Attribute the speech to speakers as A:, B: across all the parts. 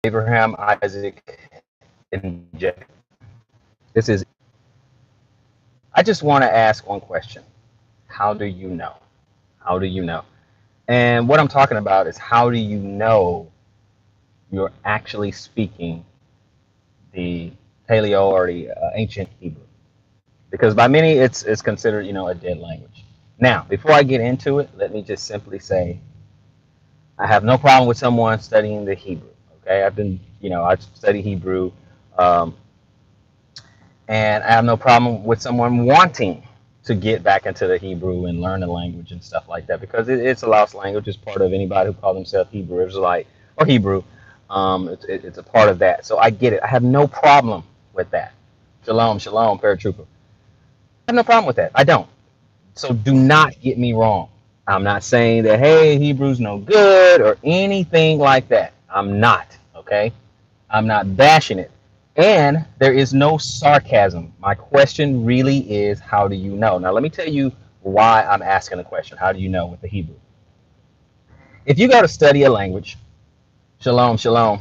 A: Abraham, Isaac, and Jacob. This is. I just want to ask one question. How do you know? How do you know? And what I'm talking about is how do you know you're actually speaking the Paleo or the ancient Hebrew? Because by many it's considered a dead language. Now, before I get into it, let me just simply say I have no problem with someone studying the Hebrew. Okay, I study Hebrew, um, and I have no problem with someone wanting to get back into the Hebrew and learn the language and stuff like that because it's a lost language. It's part of anybody who calls themselves Hebrew Israelite or Hebrew. It's a part of that. So I get it. I have no problem with that. Shalom, shalom, paratrooper. I have no problem with that. I don't. So do not get me wrong. I'm not saying that, hey, Hebrew's no good or anything like that. I'm not. Okay. I'm not bashing it. And there is no sarcasm. My question really is, how do you know? Now, let me tell you why I'm asking the question. How do you know with the Hebrew? If you go to study a language, shalom, shalom,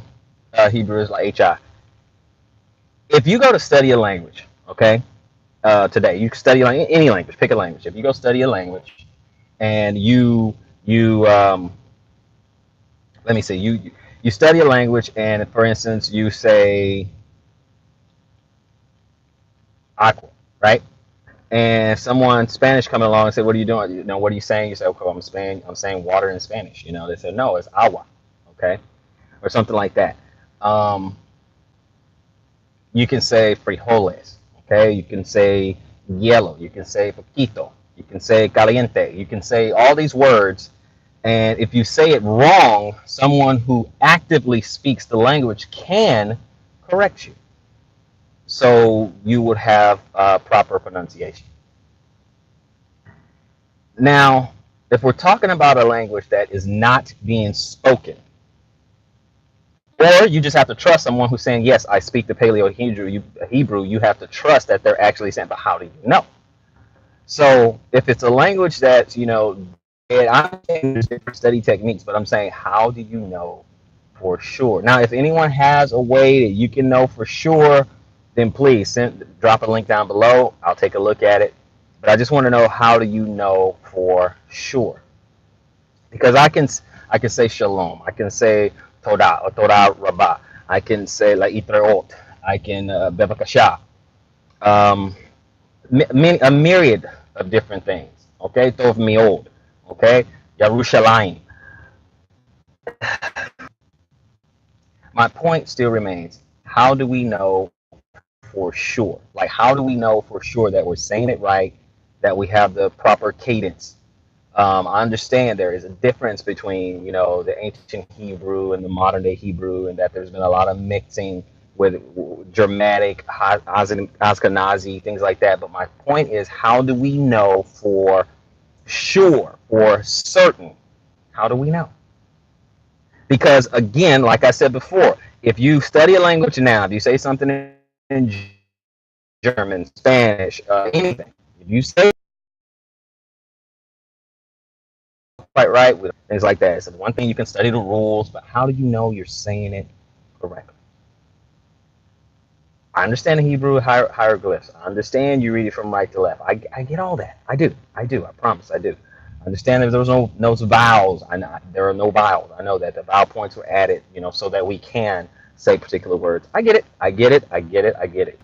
A: Hebrew is like HI. If you go to study a language, okay, today, you study any language, pick a language. If you go study a language and you let me see, you study a language and for instance, you say aqua, right? And someone Spanish coming along and say, "What are you doing? What are you saying?" You say, "Okay, I'm saying water in Spanish." They said, "No, it's agua," okay, or something like that. Um, you can say frijoles, okay. You can say yellow. You can say poquito. You can say caliente. You can say all these words, and if you say it wrong, someone who actively speaks the language can correct you. So you would have proper pronunciation. Now, if we're talking about a language that is not being spoken, or you just have to trust someone who's saying, yes, I speak the Paleo Hebrew, you have to trust that they're actually saying, but how do you know? So if it's a language that's, and I'm saying there's different study techniques, but I'm saying, how do you know for sure? Now, if anyone has a way that you can know for sure, then please drop a link down below. I'll take a look at it. But I just want to know, how do you know for sure? Because I can say shalom, I can say toda or toda rabah, I can say la itreot, I can bevakasha, um, a myriad of different things. Okay, tov miod, okay, Yerushalayim. My point still remains: how do we know for sure? Like, how do we know for sure that we're saying it right, that we have the proper cadence? I understand there is a difference between, the ancient Hebrew and the modern day Hebrew, and that there's been a lot of mixing with Germanic, Ashkenazi, things like that. But my point is, how do we know for sure, for certain? How do we know? Because again, like I said before, if you study a language now, if you say something in German, Spanish, anything, if you say quite right with things like that. So one thing, you can study the rules, but how do you know you're saying it correctly? I understand the Hebrew hieroglyphs. I understand you read it from right to left. I get all that. I do. I do. I promise I do. I understand that there was no vowels. I know there are no vowels. I know that the vowel points were added, so that we can say particular words. I get it. I get it. I get it. I get it.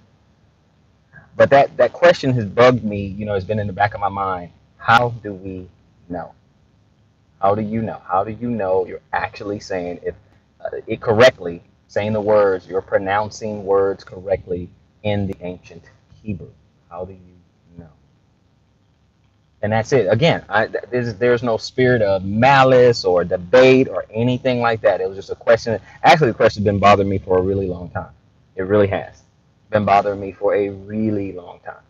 A: But that question has bugged me. Has been in the back of my mind. How do we know? How do you know? How do you know you're actually saying it correctly, saying the words, you're pronouncing words correctly in the ancient Hebrew? How do you know? And that's it. Again, there's no spirit of malice or debate or anything like that. It was just a question. Actually, the question's been bothering me for a really long time. It really has been bothering me for a really long time.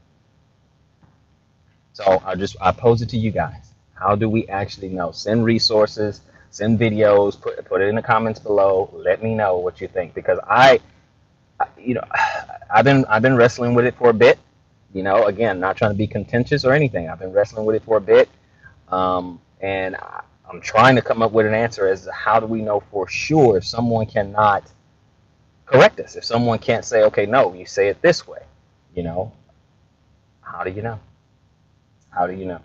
A: So I pose it to you guys. How do we actually know? Send resources, send videos, put it in the comments below. Let me know what you think, because you know, I've been wrestling with it for a bit. Again, not trying to be contentious or anything. I've been wrestling with it for a bit, and I'm trying to come up with an answer as to how do we know for sure if someone cannot correct us. If someone can't say, okay, no, you say it this way, you know, how do you know? How do you know?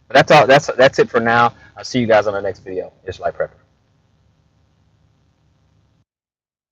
A: But that's all. That's it for now. I'll see you guys on the next video. It's Life Prepper.